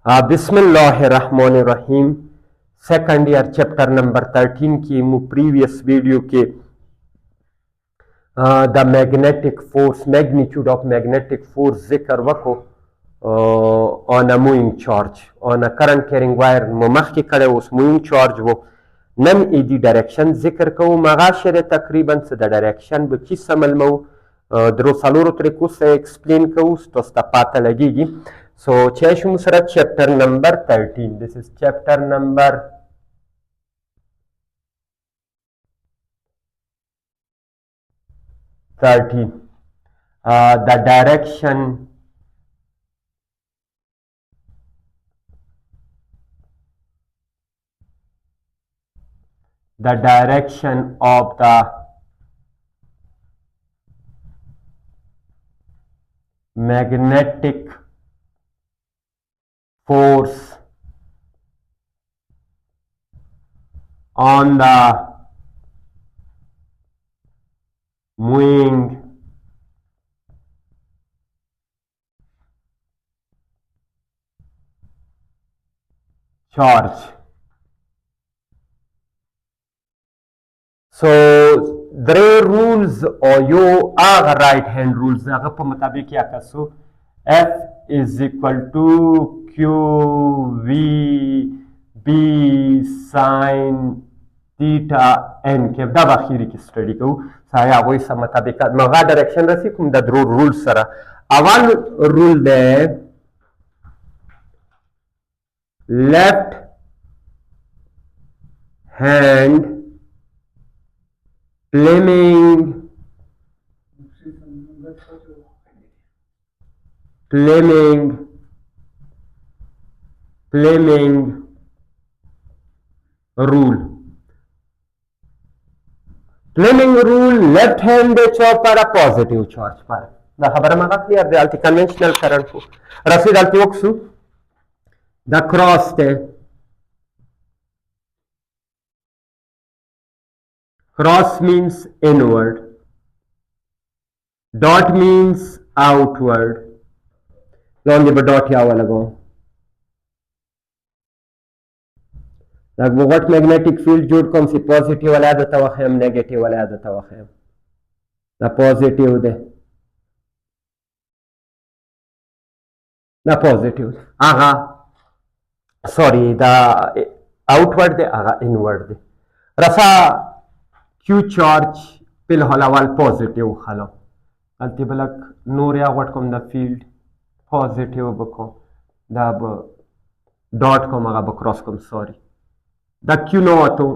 بسم الله الرحمن الرحیم. سیکنڈ ایئر چیپٹر نمبر 13 کی مو پریویس ویڈیو کے دا میگنیٹک فورس میگنیچیوڈ آف میگنیٹک فورس ذکر وکو آن ا موونگ چارج آن ا کرنٹ کیرنگ وائر مو مخکې کړی اوس موونگ چارج وو نن ایدی ډایرکشن ذکر کوو مغاشره تقریبا څه د ډایرکشن به کیسه ملمو درو څلورو طریقو سره ایکسپلین کوو تاسو ته پاته لګیږي. So, چیشو مسرا chapter number 13. This is chapter number 13. The direction of the magnetic force on the moving charge. So there rules or you are right hand rules هغه په مطابق یا کسو F is equal to QV B sin theta n کې دا اخیری کې سټډي کوو سایا وای سم مطابقات مغا ډایرکشن رسی کوم د درو رول سره اول رول ده left hand Fleming rule. Fleming rule left hand چاپ پر پوزیٹیو چارج پر دا خبره ما کلیئر دی التی کنونشنل کرنٹ کو رسید التی وکسو دا کراس ته cross means inward, dot means outward. لون دی dot یا والا گو لگ وقت magnetic field جوڑ کم سی positive والا دا توخیم negative والا دا توخیم دا positive دے دا positive آغا sorry دا outward دے آغا inward دے رسا Q charge پل حالوال پوزیٹیو خلو التی بلک نور یا وٹ کم دا فیلڈ پوزیٹیو بکو دا ڈاٹ کم اگا بکراس کم سوری دا Q نو آتو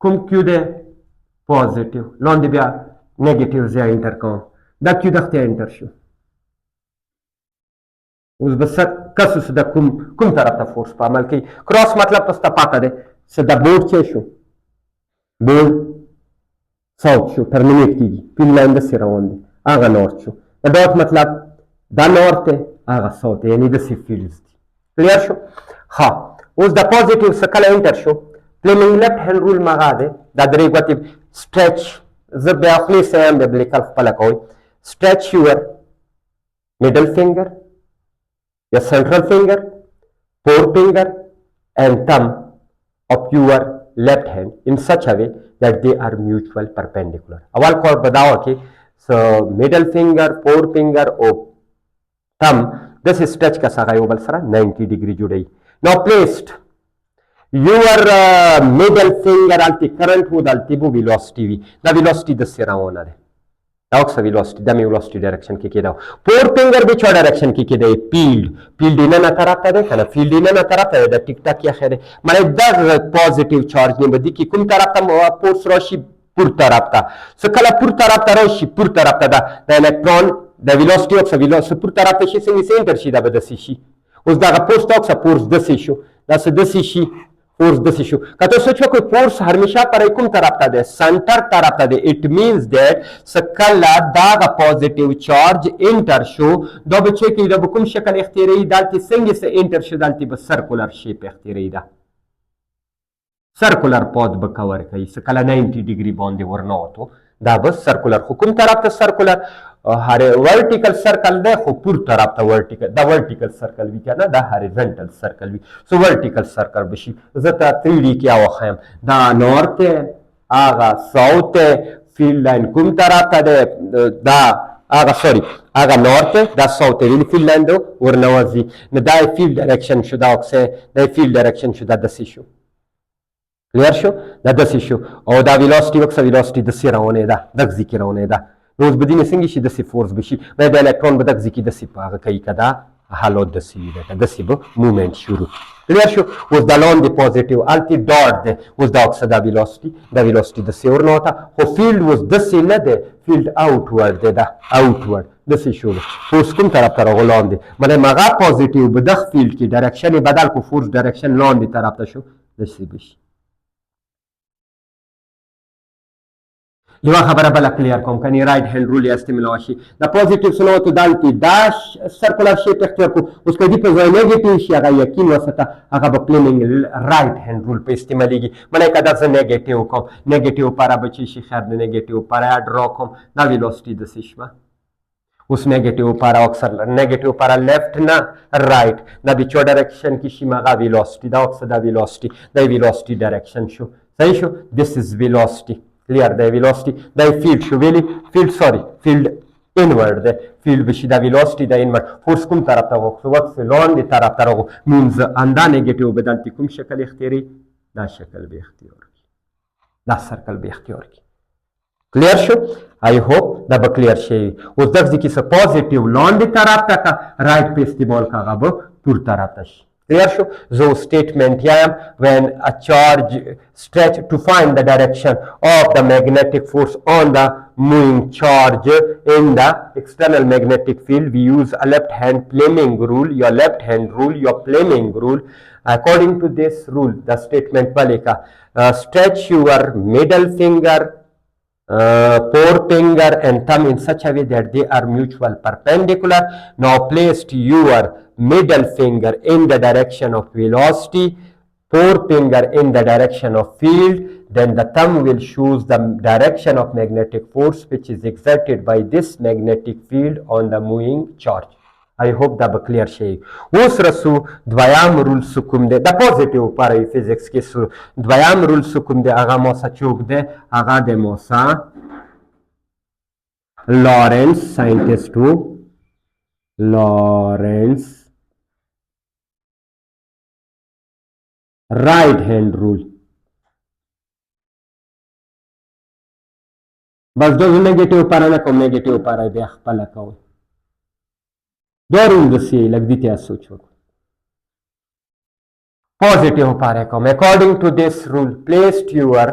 کم Q دے پوزیٹیو لون دی بیا نیگیٹیو زیا انٹر کم دا Q دختی انٹر شو اس بس کسو سدا کم طرف تا فورس پا عمل کی کراس مطلب پستا پاتا دے سدا بورڈ چے شو بورڈ ساؤتھ شو ٹرمینیٹ کیږي فیل لاین داسې روان دی هغه نورت شو د ډاټ مطلب دا نورت دی هغه ساؤث دی یعنې داسې فیلډز دي کلیر شو ښه اوس د پوزیټیو څه کله انټر شو فلیمنګ لیفټ هینډ رول مغه دی دا درې ګوتې سټریچ زه بیا خولې سره یم بیا لیکل خپله کوئ سټریچ یور middle finger your central finger forefinger and thumb of your left hand in such a way that they are mutual perpendicular. اول کور بداو کې so middle finger forefinger او thumb this is stretch کا سره یو بل سره 90 degree جوړي. Now placed your middle finger التی current وو دالتی بو velocity وی دا velocity د سره ونه ده دا اوکس velocity د می velocity direction کې کېداو forefinger به چا direction کې کېدای field نه طرف ته ده کنه field نه طرف ته ده ټیک ټاک یا خره مړ دا پوزیټیو چارج نه بدی کې کوم طرف ته فورس راشي پور طرف ته سکله پور طرف ته راشي پور طرف ته ده د الکترون د velocity اوکس velocity پور طرف ته شي څنګه سنټر شي دا به دسي شي اوس دا پوسټ اوکس فورس دسي شو دا څه دسي شي فورس دسی شو کته سوچ کوئی فورس ہمیشہ پر کوم طرف ته ده سنٹر طرف ته ده اٹ مینز دیٹ سکلا دا پوزیٹیو چارج انٹر شو دو بچے کی د کوم شکل اختیاری دالتی څنګه سے انٹر شو دالتی به سرکولر شیپ اختیاری ده سرکولر پود به کور کوي سکلا 90 ډیګری باندې ورنوتو دا بس سرکولر حکم طرف ته سرکولر هر ورټیکل سرکل دی خو پور طرف ته ورټیکل دا ورټیکل سرکل وي کنه دا هاریزونټل سرکل وي سو ورټیکل سرکل بشي زه ته 3D کې واخیم دا نورث هغه ساوث فیلډ لاین کوم طرف ته دی دا هغه سوري هغه نورث دا ساوث ویل فیلډ لاین دی ورنوځي نو دا فیلډ ډایرکشن شو دا اوکسه دا فیلډ ډایرکشن شو دا دسي شو کلیر شو دا دسي شو او دا ویلوسټي وکسه ویلوسټي دسي روانه ده دغه ذکر روانه ده نو اوس بدینه څنګه شي دسي فورس بشي دا د الکترون به دغه ذکر دسي پاغه کوي کدا حالو دسي ده دسي به موومنت شروع کلیر شو اوس دا لاندې پوزټیو الټي ډاټ ده اوس دا اوکسه دا ویلوسټي دسي ورنوته خو فیلډ اوس دسي نه ده فیلډ اوټورډ ده دا اوټورډ دسي شو اوس کوم طرف ته راغلاندې مله مغه پوزټیو به دغه فیلډ کې ډایرکشن بدل کو فورس ډایرکشن لاندې طرف ته شو دسي بشي یو خبره بل کلیر کوم کني رائټ هاند رول استعمال شي د پوزټیو سلو ته دالتي دا سرکولر شیپ اختیار کو اوس کدي په ځای نیگیټیو شي هغه یقین وسته هغه په پلیننګ رائټ هاند رول په استعماليږي مله کدا څه نیگیټیو کوم نیگیټیو پارا بچي شي خیر د نیگیټیو پارا ډرا کوم دا ویلوسټي د سشما اوس نیگیټیو پارا اکثر نیگیټیو پارا لیفت نه رائټ دا د چو ډایرکشن کې شي مغه ویلوسټي دا اکثر دا ویلوسټي ډایرکشن شو صحیح شو this is velocity clear the velocity the field شو ویلی field inward the field بشي دا velocity دا inward force کوم طرف ته وخت وقت لون دی طرف ته راغو means اندا نیگیټیو بدلتی کوم شکل اختیاري دا شکل به اختیار کی دا سرکل به اختیار کی کلیر شو I hope دا به کلیر شي اوس دغه کی څه پوزټیو لون دی طرف ته کا رائټ په استعمال کا غو پور طرف ته clear شو زو statement here when a charge stretch to find the direction of the magnetic force on the moving charge in the external magnetic field we use a left hand Fleming rule your Fleming rule according to this rule the statement palika stretch your middle finger forefinger and thumb in such a way that they are mutual perpendicular now place your middle finger in the direction of velocity forefinger in the direction of field then the thumb will choose the direction of magnetic force which is exerted by this magnetic field on the moving charge I hope that clear شي اوس رسو دویام رول سکوم ده د پوزټیو پاره فزکس کې سو دویام رول سکوم ده هغه موسا چوک ده هغه د موسا لارنس ساينټیسټ لارنس right hand rule بس دو نیگیټیو پاره نه کوم نیگیټیو پاره بیا خپل کوم دا رول دسی لګ دي ته سوچ وکړه پوزټیو پاره کوم according to this rule placed your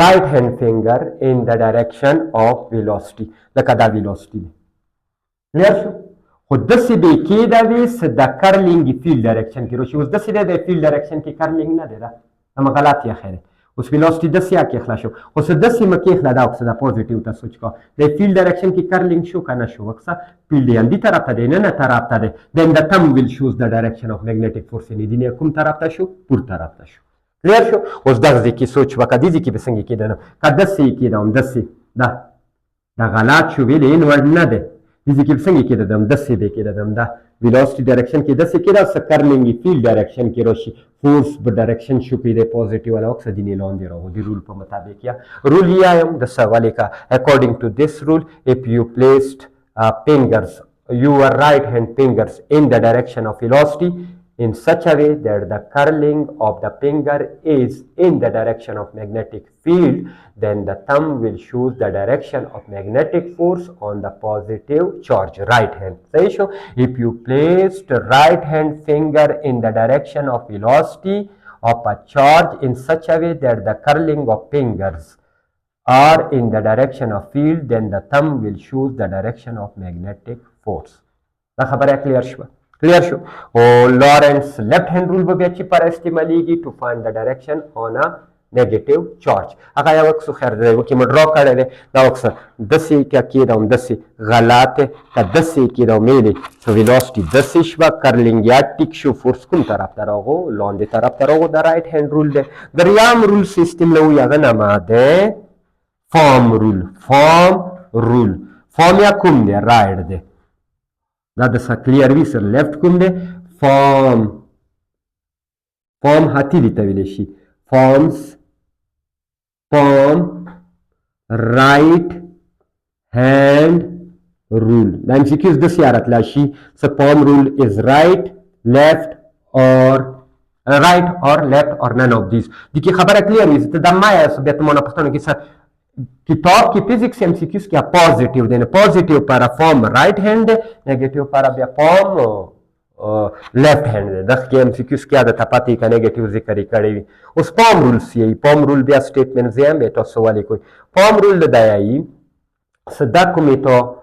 right hand finger in the direction of velocity لکه دا velocity دی کلیر شو خو داسې به کېده وي څه د کرلینګ فیلډ ډایرکشن کې راشي اوس داسې دی د فیلډ ډایرکشن کې کرلینګ نه دی دا هم غلط یا خیر اوس ویلوسټي داسې اکېخلا شو خو څه داسې مه کېخلا دا اوس د پوزټیو ته سوچ کوه د فیلډ ډایرکشن کې کرلینګ شو که نه شو وکسه فیلډ یې همدې طرف ته دی نه طرف ته دی دین د تم ویل شوز د ډایرکشن اف میګنیټیک فورس یعنې دینې کوم طرف ته شو پور طرف ته شو کلیر شو اوس دغه ځای کې سوچ وکړه دې ځای کې به څنګه کېده نو که داسې یې کېده هم داسې دا غلط شو ویلې انورډ نه دی دې کې څنګه کېده دم داسې دی کېده دم دا ویلوسټي ډایرکشن کې داسې کېده څه کرلینګ فیلډ ډایرکشن کې راشي فورس به ډایرکشن شو کېده پوزټیو والا وکسه دینې لاندې راغو د رول په مطابق یا رول یې آیم د سوالې کا according to this rule if you placed fingers your right hand fingers in the direction of velocity in such a way that the curling of the finger is in the direction of magnetic field then the thumb will choose the direction of magnetic force on the positive charge right hand so if you placed right hand finger in the direction of velocity of a charge in such a way that the curling of fingers are in the direction of field then the thumb will choose the direction of magnetic force دا خبره کلیر شو clear شو او لارنس left hand rule به بیا چې پر استعمالیږي to find the direction on a negative charge هغه یو څه خیر دی وکي مډرا کړی دی دا وکسه دسې کې دا هم دسې غلطه که دسې کې دا میلې سو ویلوسټي دسې شوه کرلینګ یا ټیک شو فورس کوم طرف ته راغو لاندې طرف ته راغو دا رایټ هینډ رول دی دریم رول سیستم له وایي هغه نامه دی فارم رول فارم یا کوم دی رایټ دی دا د کلیر وي سره لیفت کوم دی فارم هتیلی ته ویلی شي فارم رایټ هینډ rule the MCQs this year at lashi so palm rule is right left or left or none of these دي خبره clear وي ته د ما یا سبت مونږ پښتنو کې سره کتاب کې فزیکس MCQs کې پوزټیو دی نه پوزټیو پر فارم رائټ هند نیگیټیو پر بیا فارم لیفٹ هند دی دغه کې MCQs کې عادت پاتې کا نیگیټیو ذکر کړی وي اوس palm rule سی palm rule بیا سټیټمنټ زم به تاسو ولې کوي palm rule د دایي صدا کومې ته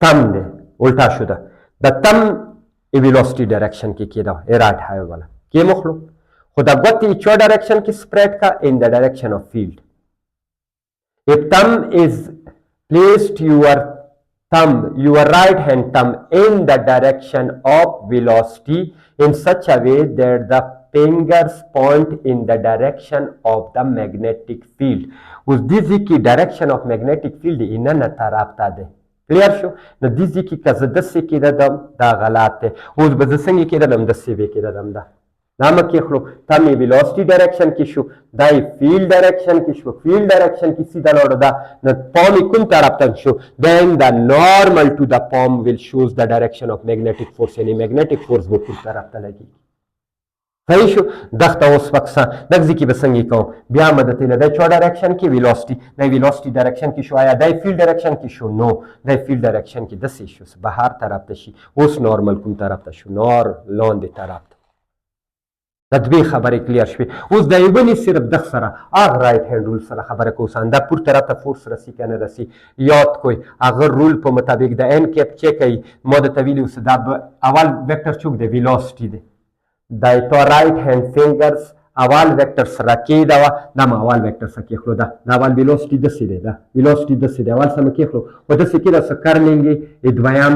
تم ده الٹا شده د تم ویلوسٹی ڈائریکشن کی کیدا ایرات ہے والا کی مخلو خدا گوتی چو ڈائریکشن کی سپریڈ کا ان the direction of field if thumb is placed your right hand thumb in the direction of velocity in such a way that the fingers point in the direction of the magnetic field us this ki direction of magnetic field inna tarafta de کلیر شو نو دې ځکه که زه داسې کېدم دا غلط دی اوس به زه څنګه کېدم داسې به کېدم دا مه کېښلو تا مې ویلوسټي ډایرکشن کې شو دا یې فیلډ ډایرکشن کې شو فیلډ ډایرکشن کې سیده لاړو دا نو پام یې کوم طرف ته شو then the normal to the palm will shows the direction of magnetic force یعنې magnetic force به کوم طرف ته لګېږي صحیح شو دغه اوس وکسه دغه ځکه به څنګه کوم بیا مدته له د چا ډایرکشن کې ویلوسټي ډایرکشن کې شو آیا د فیلډ ډایرکشن کې شو نو د فیلډ ډایرکشن کې داسې شو بهر طرف ته شي اوس نارمل کوم طرف ته شو لاندې طرف ته د دوی خبرې کلیر شوې اوس د یو بلې صرف دغه سره هغه رایټ هینډ رول سره خبره کوسان دا پور طرف ته فورس رسی که نه رسی یاد کوئ هغه رول په مطابق د ان کیپ چیک کوي ما درته ویلي اوس دا اول ویکټر چوک دی ویلوسټي دی دا تو رائٹ ہینڈ فنگرز اول ویکٹر سره کېده وه دا ما اول ویکټر سره کېښلو دا اول ویلوسټي داسې دی دا ویلوسټي داسې دی اول سره مې کېښلو خو داسې کېده څه کرلینګ یې دویم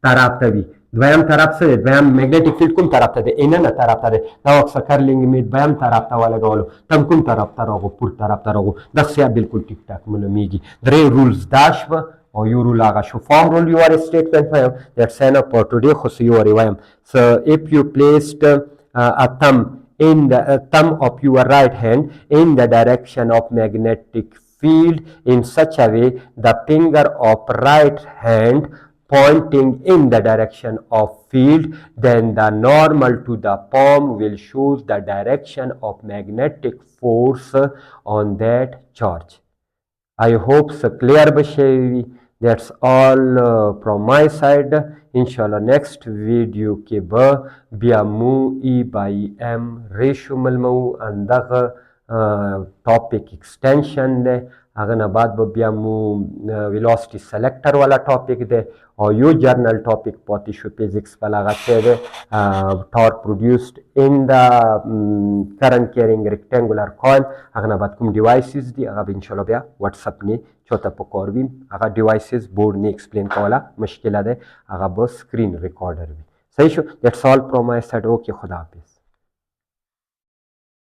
طرف ته وي دویم طرف څه دی دویم میګنیټیک فیلډ کوم طرف ته دی اننه طرف ته دی دا اکثر کرلینګ مې دویم طرف ته ولګولو تم کوم طرف ته راغو پور طرف ته راغو دغسې بلکل ټیک ټاک معلومېږي درې رولز دا شوه or you rule aga show form rule you are a statement that's enough for today khus you are so if you placed a thumb in the thumb of your right hand in the direction of magnetic field in such a way the finger of right hand pointing in the direction of field then the normal to the palm will shows the direction of magnetic force on that charge I hope so clear bashavi that's all from my side inshallah next video ke ba bia mu e by m ratio malmo andagh topic extension de هغه نه بعد به بیا مو ویلوسټي سلیکټر والا ټاپک دی او یو جرنل ټاپک پاتې شو فزیکس په هغه څه دی ټارک پروډیوسډ ان د کرنٹ کیرینګ ریکټنګولر کویل هغه نه بعد کوم ډیوایسز دي هغه به انشاءالله بیا واتساپ نه چوته په کار وي هغه ډیوایسز بورډ نه ایکسپلین کوله مشکله ده هغه به سکرین ریکارډر وي صحیح شو دیټس آل فرام مای سایډ اوکې خدا حافظ